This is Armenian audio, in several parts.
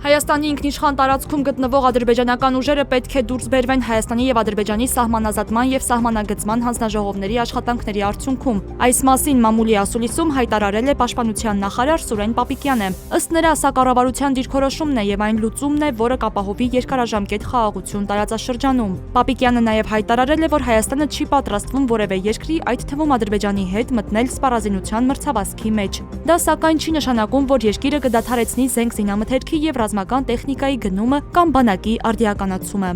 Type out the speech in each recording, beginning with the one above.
Հայաստանի ինքնիշխան տարածքում գտնվող ադրբեջանական ուժերը պետք է դուրս բերվեն Հայաստանի եւ Ադրբեջանի սահմանազատման եւ սահմանագծման հանձնաժողովների աշխատանքների արդյունքում։ Այս մասին մամուլի ասուլիսում հայտարարել է Պաշտպանության նախարար Սուրեն Պապիկյանը։ Ըստ նրա, սա կառավարության դիրքորոշումն է եւ այն լուծումն է, որը կապահովի երկարաժամկետ խաղաղություն տարածաշրջանում։ Պապիկյանը նաեւ հայտարարել է, որ Հայաստանը չի պատրաստվում որևէ երկրի, այդ թվում Ադրբեջանի հետ մտնել սպառազինության մրցավազքի մեջ։ Դա սակայն չի նշանակում, որ երկիրը կդադարեցնի զենք զինամթերքի եւ ռազմական տեխնիկայի գնումը կամ բանակի արդիականացումը։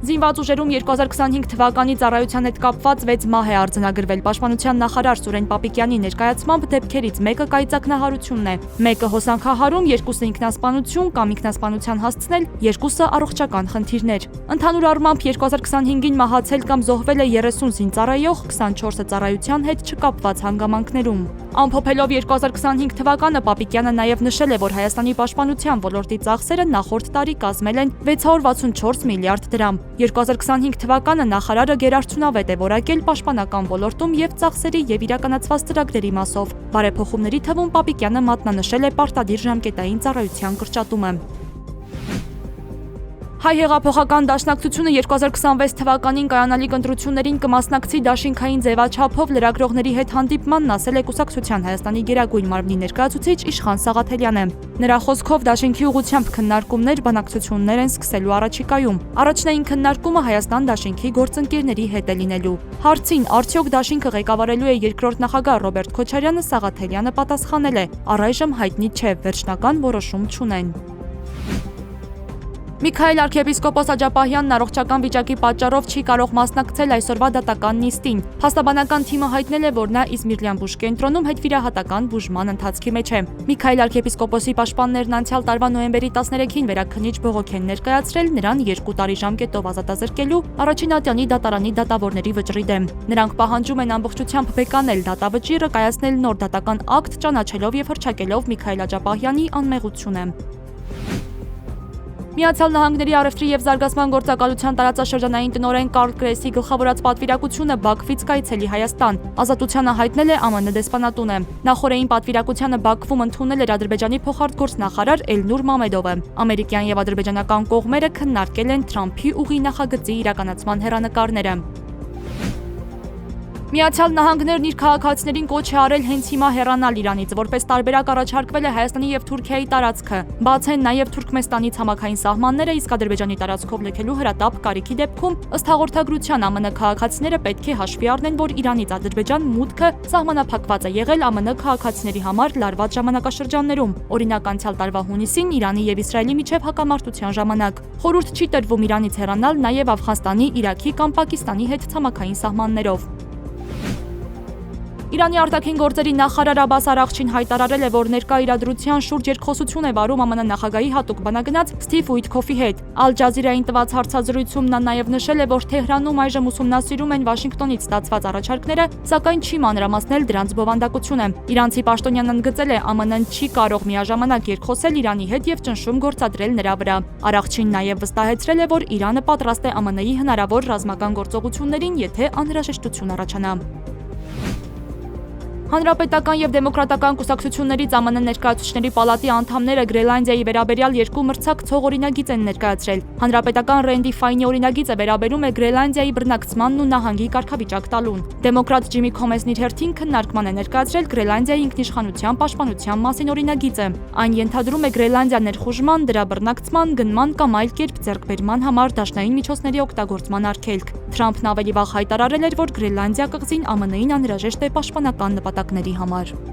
Զինված ուժերում 2025 թվականի ծառայության հետ կապված 6 մահ է արձանագրվել։ Պաշտպանության նախարար Սուրեն Պապիկյանի ներկայացմամբ դեպքերից մեկը կայծակնահարությունն է, մեկը հոսանքահարում, երկուսը ինքնասպանություն կամ ինքնասպանության հասցնել, երկուսը առողջական խնդիրներ։ Ընդհանուր առմամբ 2025-ին մահացել կամ զոհվել է 30 զինծառայող, 24-ը ծառայության հետ չկապված հանգամանքներում։ Ամփոփելով 2025 թվականը Պապիկյանը նաև նշել է, որ Հայաստանի պաշտպանության ոլորտի ծախսերը նախորդ տարի կազմել են 664 միլիարդ դրամ։ 2025 թվականը նախարարը գերարդյունավետ է որակել պաշտպանական ոլորտում եւ ծախսերի եւ իրականացված ծրագրերի մասով։ Բարեփոխումների թվում Պապիկյանը մատնանշել է պարտադիր ժամկետային ծառայության կրճատումը։ Հայ հեղափոխական դաշնակցությունը 2026 թվականին կայանալիք ընտրություններին կմասնակցի դաշինքային ձևաչափով լրագրողների հետ հանդիպմանն ասել է կուսակցության Հայաստանի գերագույն մարմնի ներկայացուցիչ Իշխան Սաղաթելյանը։ Նրա խոսքով դաշինքի ուղղությամբ քննարկումներ, բանակցություններ են սկսելու առաջիկայում։ Առաջնային քննարկումը Հայաստան դաշինքի գործընկերների հետ է լինելու։ Հարցին արդյոք դաշինքը ղեկավարելու է երկրորդ նախագահ Ռոբերտ Քոչարյանը Սաղաթելյանը պատասխանել է. առայժմ հայտնի չէ, վերջնական որոշում չունեն։ Միքայել arczepiskopos Աջապահյանն առողջական վիճակի պատճառով չի կարող մասնակցել այսօրվա դատական նիստին։ Փաստաբանական թիմը հայտնել է, որ նա Իզմիրլյան բուժ կենտրոնում հետվիրահատական բուժման ընթացքի մեջ է։ Միքայել arczepiskoposi պաշտպաններն անցյալ տարվա նոյեմբերի 13-ին վերաքննիչ բողոք են ներկայացրել նրան 2 տարի ժամկետով ազատազրկելու առաջին ատյանի դատարանի դատավորների վճռի դեմ։ Նրանք պահանջում են ամբողջությամբ բեկանել դատավճիռը, կայացնել նոր դատական ակտ, ճանաչելով եւ հռչակելով Միքայել Աջապահյանի անմեղությունը։ Միացյալ Նահանգների առևտրի եւ զարգացման գործակալության տարածաշրջանային տնօրեն Կարլ Կրեսի գլխավորած պատվիրակությունը Բաքվից կայցելի Հայաստան։ Ազատությանը հայտնել է ԱՄՆ դեսպանատունը։ Նախորդային պատվիրակությանը Բաքվում ընդունել էր Ադրբեջանի փոխարտգործնախարար Էլնուր Մամեդովը։ Ամերիկյան եւ ադրբեջանական կողմերը քննարկել են Թրամփի ուղի նախագծի իրականացման հեռանկարները։ Միացյալ Նահանգներն իր քաղաքացիներին կոչ է արել հենց հիմա հեռանալ Իրանից, որպես տարբերակ առաջարկվել է Հայաստանի եւ Թուրքիայի տարածքը։ Բաց են նաեւ Թուրքմեստանի ցամաքային սահմանները, իսկ Ադրբեջանի տարածքով լքելու հրատապ կարիքի դեպքում, ըստ հաղորդագրության, ԱՄՆ քաղաքացիները պետք է հաշվի առնեն, որ Իրանից Ադրբեջան մուտքը սահմանափակված է եղել ԱՄՆ քաղաքացիների համար լարված ժամանակաշրջաններում։ Օրինակ, անցյալ տարվա հունիսին Իրանի եւ Իսրայելի միջև հակամարտության ժամանակ։ Խորհուրդ չի տրվում Իրանից հեռանալ նաեւ Աֆղանստանի, Իրաքի կամ Պակիստանի հետ ցամաքային սահմաններով։ Իրանի արտաքին գործերի նախարար Աբբաս Արաղչին հայտարարել է, որ ներկա իրադրության շուրջ երկխոսություն է վարում ԱՄՆ նախագահի հատուկ բանագնաց Սթիվ Ուիթքոֆի հետ։ Ալ Ջազիրային տված հարցազրույցում նա նաև նշել է, որ Թեհրանում այժմ ուսումնասիրում են Վաշինգտոնից ստացված առաջարկները, սակայն չի մանրամասնել դրանց բովանդակությունը։ Իրանցի պաշտոնյան ընդգծել է, ԱՄՆ-ն չի կարող միաժամանակ երկխոսել Իրանի հետ եւ ճնշում գործադրել նրա վրա։ Արաղչին նաև վստահեցրել է, որ Իրանը պատրաստ է ԱՄՆ-ի հնարավոր ռազմական գործողություններին, եթե անհրաժեշտություն առաջանա։ Հանրապետական եւ դեմոկրատական կուսակցություններից ԱՄՆ ներկայացուցիչների պալատի անդամները Գրենլանդիայի վերաբերյալ երկու մրցակցող օրինագիծ են ներկայացրել։ Հանրապետական Ռենդի Ֆայնի օրինագիծը վերաբերում է Գրենլանդիայի բռնակցմանն ու նահանգի կարգավիճակ տալուն։ Դեմոկրատ Ջիմի Քոմենսն իր հերթին քննարկման է ներկայացրել Գրենլանդիայի ինքնիշխանության պաշտպանության մասին օրինագիծը։ Այն ենթադրում է Գրենլանդիա ներխուժման, դրա բռնակցման, գնման կամ այլ կերպ ձեռքբերման համար դաշնային միջոցների օգտագործման արգելք։ Թրամփն ավելի վաղ հայտարարել էր, որ Գրենլանդիա կղզին ԱՄՆ-ին անհրաժեշտ է պաշտպանական նպատակների համար։